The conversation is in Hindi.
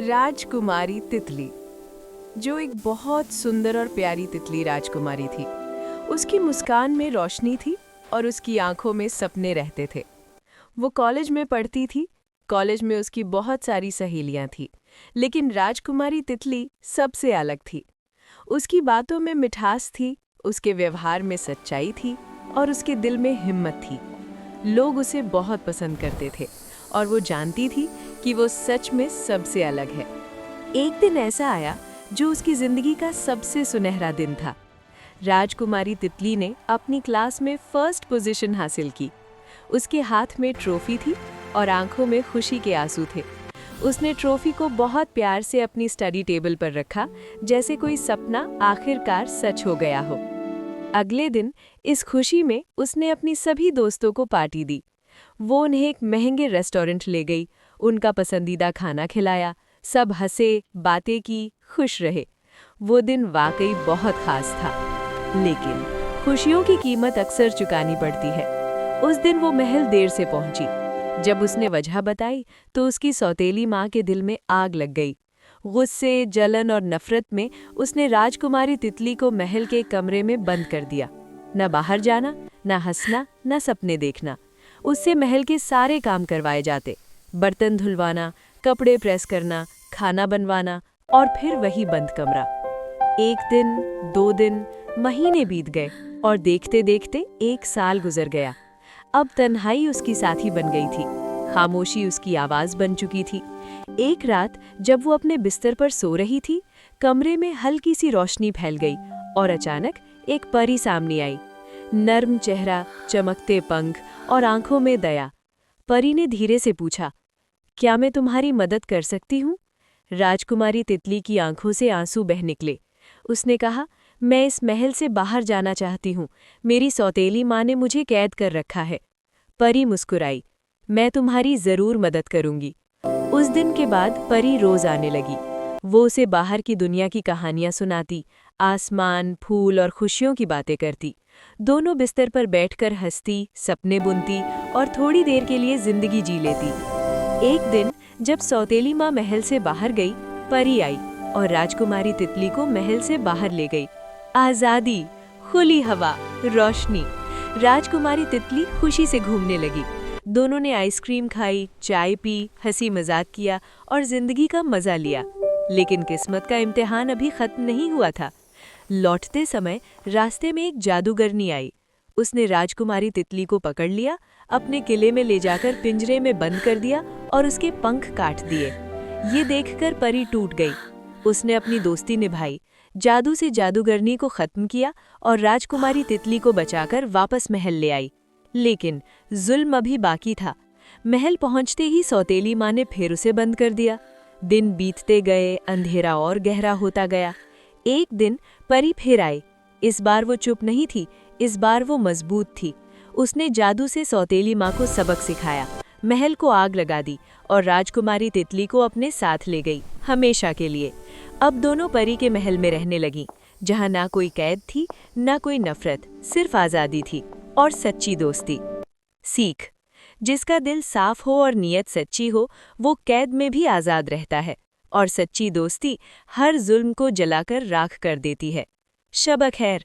राजकुमारी तितली। जो एक बहुत सुंदर और प्यारी तितली राजकुमारी थी। उसकी मुस्कान में रोशनी थी और उसकी आंखों में सपने रहते थे। वो कॉलेज में पढ़ती थी। कॉलेज में उसकी बहुत सारी सहेलियां थीं, लेकिन राजकुमारी तितली सबसे अलग थी। उसकी बातों में मिठास थी, उसके व्यवहार में सच्चाई थी और उसके दिल में हिम्मत थी। लोग उसे बहुत पसंद करते थे और वो जानती थी कि वो सच में सबसे अलग है। एक दिन ऐसा आया जो उसकी जिंदगी का सबसे सुनहरा दिन था। राजकुमारी तितली ने अपनी क्लास में फर्स्ट पोजीशन हासिल की। उसके हाथ में ट्रॉफी थी और आंखों में खुशी के आंसू थे। उसने ट्रॉफी को बहुत प्यार से अपनी स्टडी टेबल पर रखा, जैसे कोई सपना आखिरकार सच हो गया हो। अगले दिन इस खुशी में उसने अपनी सभी दोस्तों को पार्टी दी। वो उन्हें एक महंगे रेस्टोरेंट ले गई, उनका पसंदीदा खाना खिलाया। सब हंसे, बातें की, खुश रहे। वो दिन वाकई बहुत खास था, लेकिन खुशियों की कीमत अक्सर चुकानी पड़ती है। उस दिन वो महल देर से पहुंची। जब उसने वजह बताई तो उसकी सौतेली माँ के दिल में आग लग गई। गुस्से, जलन और नफरत में उसने राजकुमारी तितली को महल के कमरे में बंद कर दिया। न बाहर जाना, न हंसना, न सपने देखना। उससे महल के सारे काम करवाए जाते, बर्तन धुलवाना, कपड़े प्रेस करना, खाना बनवाना और फिर वही बंद कमरा। एक दिन, 2 दिन, महीने बीत गए और देखते देखते 1 साल गुजर गया। अब तन्हाई उसकी साथी बन गई थी, खामोशी उसकी आवाज बन चुकी थी। एक रात जब वो अपने बिस्तर पर सो रही थी, कमरे में हल्की सी रोशनी फैल गई और अचानक एक परी सामने आई। नर्म चेहरा, चमकते पंख और आंखों में दया। परी ने धीरे से पूछा, क्या मैं तुम्हारी मदद कर सकती हूँ? राजकुमारी तितली की आंखों से आंसू बह निकले। उसने कहा, मैं इस महल से बाहर जाना चाहती हूँ। मेरी सौतेली माँ ने मुझे कैद कर रखा है। परी मुस्कुराई, मैं तुम्हारी जरूर मदद करूंगी। उस दिन के बाद परी रोज आने लगी। वो उसे बाहर की दुनिया की कहानियां सुनाती, आसमान, फूल और खुशियों की बातें करती। दोनों बिस्तर पर बैठकर हंसती, सपने बुनती और थोड़ी देर के लिए जिंदगी जी लेती। एक दिन जब सौतेली माँ महल से बाहर गई, परी आई और राजकुमारी तितली को महल से बाहर ले गई। आजादी, खुली हवा, रोशनी। राजकुमारी तितली खुशी से घूमने लगी। दोनों ने आइसक्रीम खाई, चाय पी, हंसी मजाक किया और जिंदगी का मजा लिया। लेकिन किस्मत का इम्तिहान अभी खत्म नहीं हुआ था। लौटते समय रास्ते में एक जादूगरनी आई। उसने राजकुमारी तितली को पकड़ लिया, अपने किले में ले जाकर पिंजरे में बंद कर दिया और उसके पंख काट दिए। ये देखकर परी टूट गई। उसने अपनी दोस्ती निभाई, जादू से जादूगरनी को खत्म किया और राजकुमारी तितली को बचाकर वापस महल ले आई। लेकिन जुल्म अभी बाकी था। महल पहुंचते ही सौतेली माँ ने फिर उसे बंद कर दिया। दिन बीतते गए, अंधेरा और गहरा होता गया। एक दिन परी फिर आई। इस बार वो चुप नहीं थी, इस बार वो मजबूत थी। उसने जादू से सौतेली माँ को सबक सिखाया, महल को आग लगा दी और राजकुमारी तितली को अपने साथ ले गई, हमेशा के लिए। अब दोनों परी के महल में रहने लगीं, जहाँ ना कोई कैद थी, ना कोई नफरत, सिर्फ आज़ादी थी और सच्ची दोस्ती। सीख: जिसका दिल साफ हो और नीयत सच्ची हो, वो कैद में भी आज़ाद रहता है और सच्ची दोस्ती हर जुल्म को जलाकर राख कर देती है। शब खैर।